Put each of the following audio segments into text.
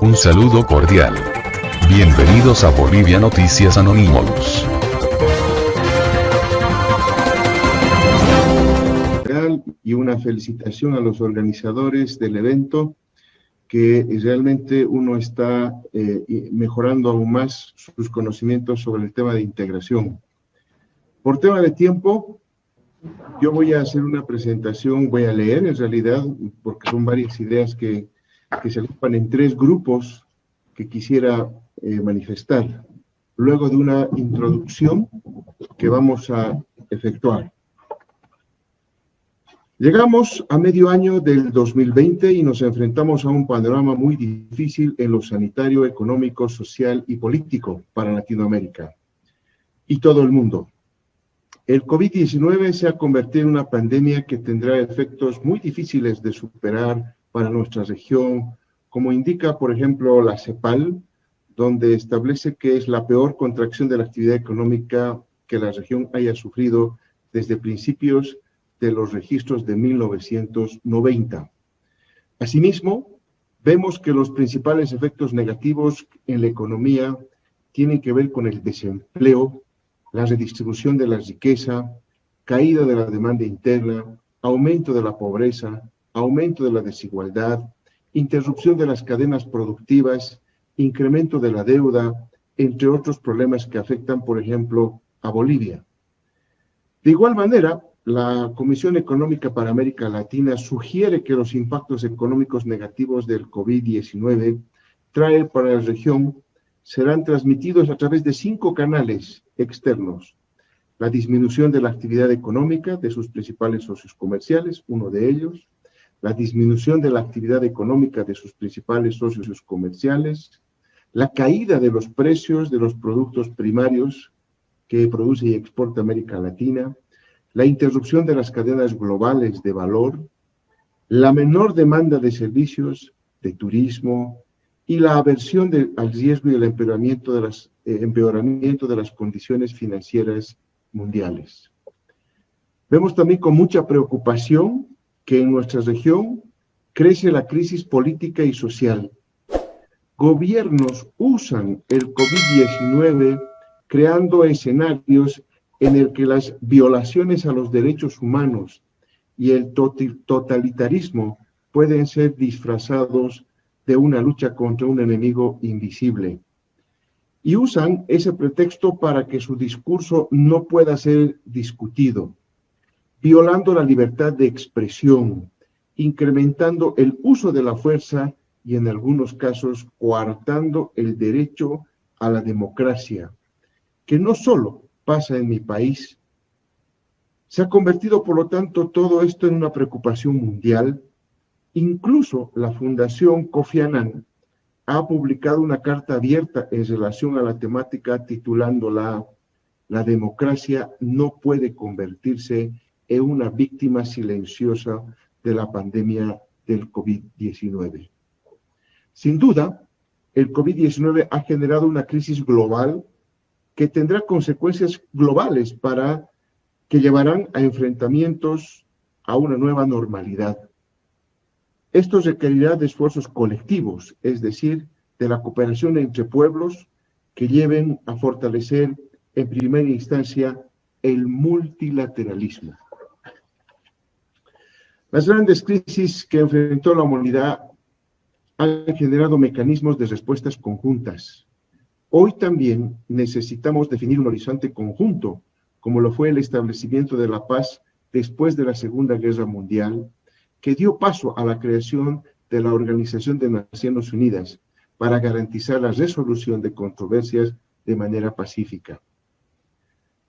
Un saludo cordial. Bienvenidos a Bolivia Noticias Anonymous. Y una felicitación a los organizadores del evento, que realmente uno está mejorando aún más sus conocimientos sobre el tema de integración. Por tema de tiempo, yo voy a hacer una presentación, voy a leer en realidad, porque son varias ideas que se agrupan en tres grupos que quisiera manifestar, luego de una introducción que vamos a efectuar. Llegamos a medio año del 2020 y nos enfrentamos a un panorama muy difícil en lo sanitario, económico, social y político para Latinoamérica y todo el mundo. El COVID-19 se ha convertido en una pandemia que tendrá efectos muy difíciles de superar para nuestra región, como indica, por ejemplo, la CEPAL, donde establece que es la peor contracción de la actividad económica que la región haya sufrido desde principios de los registros de 1990. Asimismo, vemos que los principales efectos negativos en la economía tienen que ver con el desempleo, la redistribución de la riqueza, caída de la demanda interna, aumento de la pobreza, aumento de la desigualdad, interrupción de las cadenas productivas, incremento de la deuda, entre otros problemas que afectan, por ejemplo, a Bolivia. De igual manera, la Comisión Económica para América Latina sugiere que los impactos económicos negativos del COVID-19 trae para la región serán transmitidos a través de 5 canales externos. La disminución de la actividad económica de sus principales socios comerciales, uno de ellos. La disminución de la actividad económica de sus principales socios comerciales. La caída de los precios de los productos primarios que produce y exporta América Latina. La interrupción de las cadenas globales de valor, la menor demanda de servicios, de turismo y la aversión al riesgo y el empeoramiento de las condiciones financieras mundiales. Vemos también con mucha preocupación que en nuestra región crece la crisis política y social. Gobiernos usan el COVID-19 creando escenarios en el que las violaciones a los derechos humanos y el totalitarismo pueden ser disfrazados de una lucha contra un enemigo invisible. Y usan ese pretexto para que su discurso no pueda ser discutido, violando la libertad de expresión, incrementando el uso de la fuerza y en algunos casos coartando el derecho a la democracia, que no solo pasa en mi país. Se ha convertido, por lo tanto, todo esto en una preocupación mundial. Incluso la Fundación Kofi Annan ha publicado una carta abierta en relación a la temática titulándola "La democracia no puede convertirse en una víctima silenciosa de la pandemia del COVID-19". Sin duda, el COVID-19 ha generado una crisis global que tendrá consecuencias globales que llevarán a enfrentamientos a una nueva normalidad. Esto requerirá de esfuerzos colectivos, es decir, de la cooperación entre pueblos que lleven a fortalecer en primera instancia el multilateralismo. Las grandes crisis que enfrentó la humanidad han generado mecanismos de respuestas conjuntas. Hoy también necesitamos definir un horizonte conjunto, como lo fue el establecimiento de la paz después de la Segunda Guerra Mundial, que dio paso a la creación de la Organización de Naciones Unidas para garantizar la resolución de controversias de manera pacífica.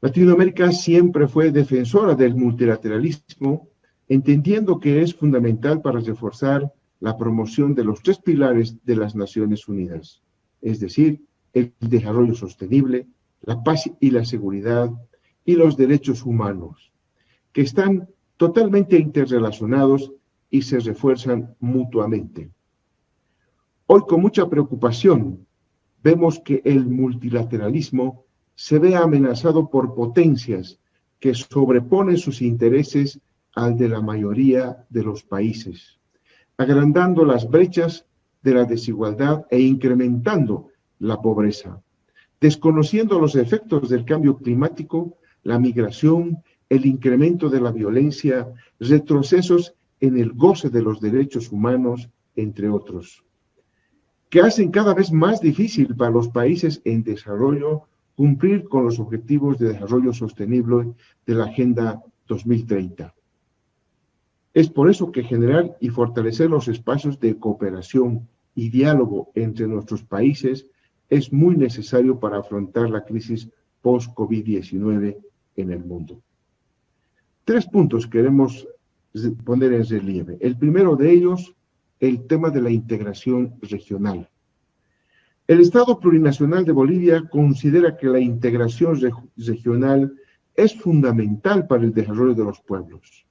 Latinoamérica siempre fue defensora del multilateralismo, entendiendo que es fundamental para reforzar la promoción de los 3 pilares de las Naciones Unidas, es decir, el desarrollo sostenible, la paz y la seguridad y los derechos humanos, que están totalmente interrelacionados y se refuerzan mutuamente. Hoy, con mucha preocupación, vemos que el multilateralismo se ve amenazado por potencias que sobreponen sus intereses al de la mayoría de los países, agrandando las brechas de la desigualdad e incrementando la pobreza, desconociendo los efectos del cambio climático, la migración, el incremento de la violencia, retrocesos en el goce de los derechos humanos, entre otros, que hacen cada vez más difícil para los países en desarrollo cumplir con los objetivos de desarrollo sostenible de la Agenda 2030. Es por eso que generar y fortalecer los espacios de cooperación y diálogo entre nuestros países es muy necesario para afrontar la crisis post-COVID-19 en el mundo. 3 puntos queremos poner en relieve. El primero de ellos, el tema de la integración regional. El Estado Plurinacional de Bolivia considera que la integración regional es fundamental para el desarrollo de los pueblos.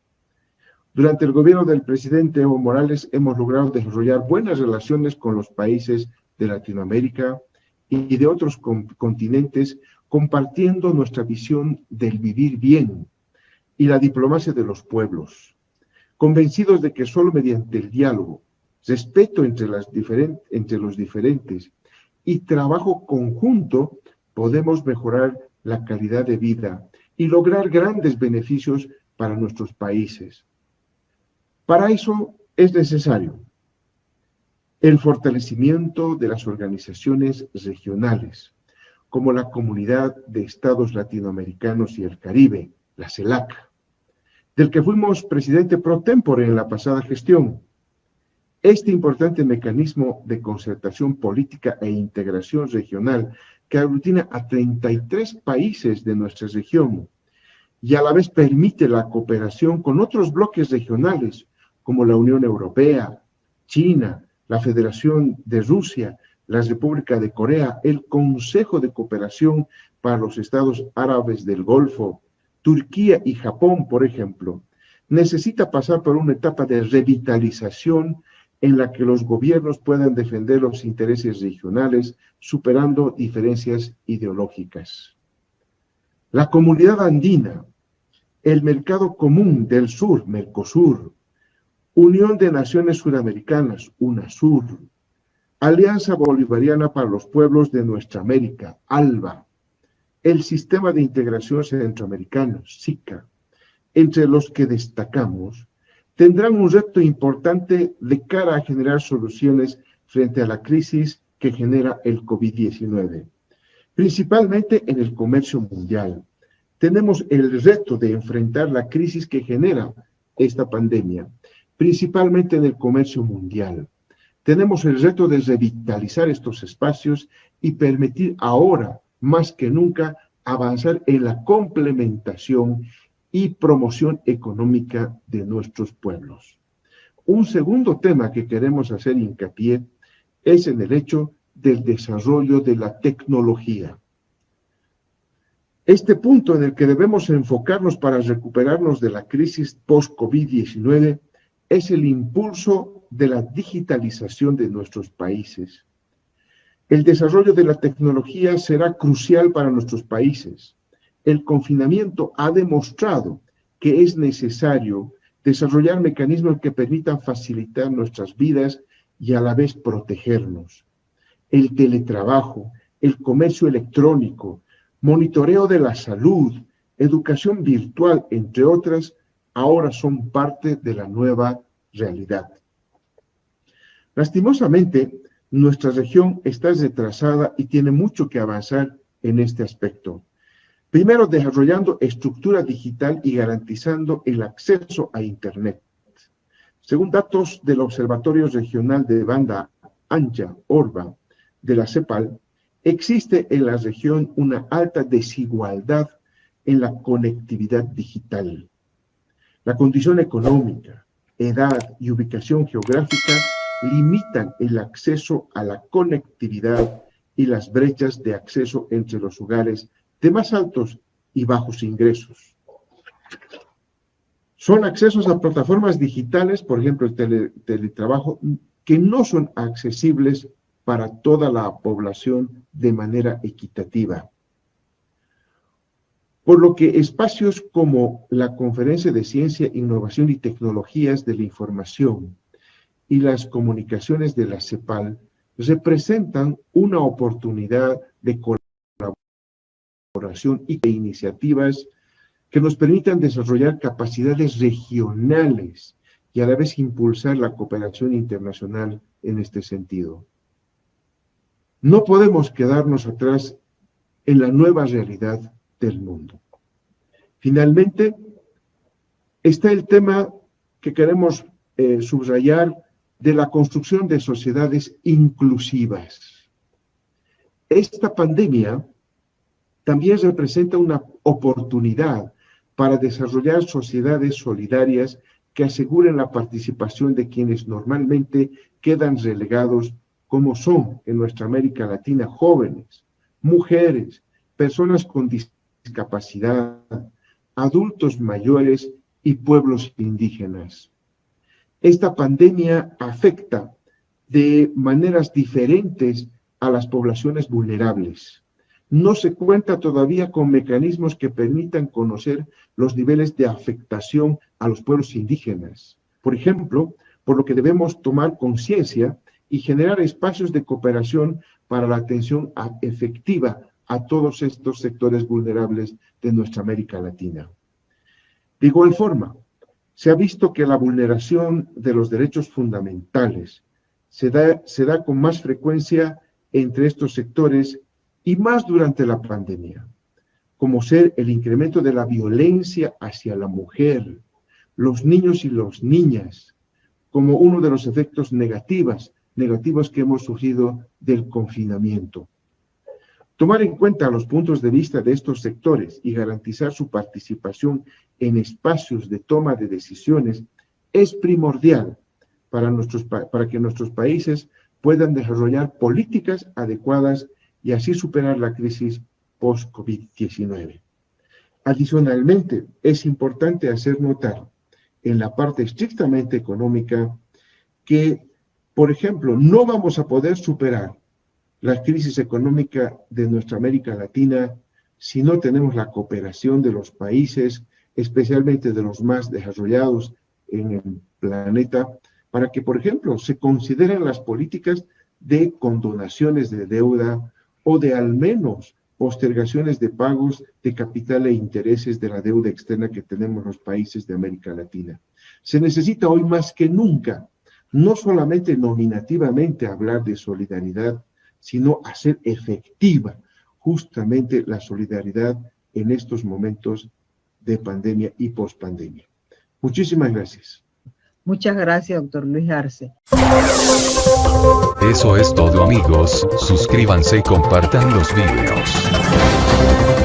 Durante el gobierno del presidente Evo Morales hemos logrado desarrollar buenas relaciones con los países de Latinoamérica y de otros continentes, compartiendo nuestra visión del vivir bien y la diplomacia de los pueblos, convencidos de que solo mediante el diálogo, respeto entre los diferentes y trabajo conjunto podemos mejorar la calidad de vida y lograr grandes beneficios para nuestros países. Para eso es necesario el fortalecimiento de las organizaciones regionales, como la Comunidad de Estados Latinoamericanos y el Caribe, la CELAC, del que fuimos presidente pro tempore en la pasada gestión. Este importante mecanismo de concertación política e integración regional que aglutina a 33 países de nuestra región y a la vez permite la cooperación con otros bloques regionales como la Unión Europea, China, la Federación de Rusia, la República de Corea, el Consejo de Cooperación para los Estados Árabes del Golfo, Turquía y Japón, por ejemplo, necesita pasar por una etapa de revitalización en la que los gobiernos puedan defender los intereses regionales, superando diferencias ideológicas. La Comunidad Andina, el Mercado Común del Sur, Mercosur, Unión de Naciones Suramericanas, UNASUR, Alianza Bolivariana para los Pueblos de Nuestra América, ALBA, el Sistema de Integración Centroamericano, SICA, entre los que destacamos, tendrán un reto importante de cara a generar soluciones frente a la crisis que genera el COVID-19, principalmente en el comercio mundial. Tenemos el reto de enfrentar la crisis que genera esta pandemia, principalmente en el comercio mundial. Tenemos el reto de revitalizar estos espacios y permitir ahora, más que nunca, avanzar en la complementación y promoción económica de nuestros pueblos. Un segundo tema que queremos hacer hincapié es en el hecho del desarrollo de la tecnología. Este punto en el que debemos enfocarnos para recuperarnos de la crisis post-COVID-19 es el impulso de la digitalización de nuestros países. El desarrollo de la tecnología será crucial para nuestros países. El confinamiento ha demostrado que es necesario desarrollar mecanismos que permitan facilitar nuestras vidas y a la vez protegernos. El teletrabajo, el comercio electrónico, monitoreo de la salud, educación virtual, entre otras, ahora son parte de la nueva realidad. Lastimosamente, nuestra región está retrasada y tiene mucho que avanzar en este aspecto. Primero, desarrollando estructura digital y garantizando el acceso a Internet. Según datos del Observatorio Regional de Banda Ancha, ORBA, de la CEPAL, existe en la región una alta desigualdad en la conectividad digital. La condición económica, edad y ubicación geográfica limitan el acceso a la conectividad y las brechas de acceso entre los hogares de más altos y bajos ingresos. Son accesos a plataformas digitales, por ejemplo, el teletrabajo, que no son accesibles para toda la población de manera equitativa. Por lo que espacios como la Conferencia de Ciencia, Innovación y Tecnologías de la Información y las comunicaciones de la CEPAL representan una oportunidad de colaboración y de iniciativas que nos permitan desarrollar capacidades regionales y a la vez impulsar la cooperación internacional en este sentido. No podemos quedarnos atrás en la nueva realidad del mundo. Finalmente, está el tema que queremos subrayar de la construcción de sociedades inclusivas. Esta pandemia también representa una oportunidad para desarrollar sociedades solidarias que aseguren la participación de quienes normalmente quedan relegados, como son en nuestra América Latina jóvenes, mujeres, personas con discapacidad, adultos mayores y pueblos indígenas. Esta pandemia afecta de maneras diferentes a las poblaciones vulnerables. No se cuenta todavía con mecanismos que permitan conocer los niveles de afectación a los pueblos indígenas. Por ejemplo, por lo que debemos tomar conciencia y generar espacios de cooperación para la atención efectiva a todos estos sectores vulnerables de nuestra América Latina. De igual forma, se ha visto que la vulneración de los derechos fundamentales se da con más frecuencia entre estos sectores y más durante la pandemia, como ser el incremento de la violencia hacia la mujer, los niños y las niñas, como uno de los efectos negativos que hemos sufrido del confinamiento. Tomar en cuenta los puntos de vista de estos sectores y garantizar su participación en espacios de toma de decisiones es primordial para que nuestros países puedan desarrollar políticas adecuadas y así superar la crisis post-COVID-19. Adicionalmente, es importante hacer notar en la parte estrictamente económica que, por ejemplo, no vamos a poder superar la crisis económica de nuestra América Latina si no tenemos la cooperación de los países, especialmente de los más desarrollados en el planeta, para que, por ejemplo, se consideren las políticas de condonaciones de deuda o de al menos postergaciones de pagos de capital e intereses de la deuda externa que tenemos los países de América Latina. Se necesita hoy más que nunca, no solamente nominativamente hablar de solidaridad, sino hacer efectiva justamente la solidaridad en estos momentos de pandemia y pospandemia. Muchísimas gracias. Muchas gracias, doctor Luis Arce. Eso es todo, amigos. Suscríbanse y compartan los videos.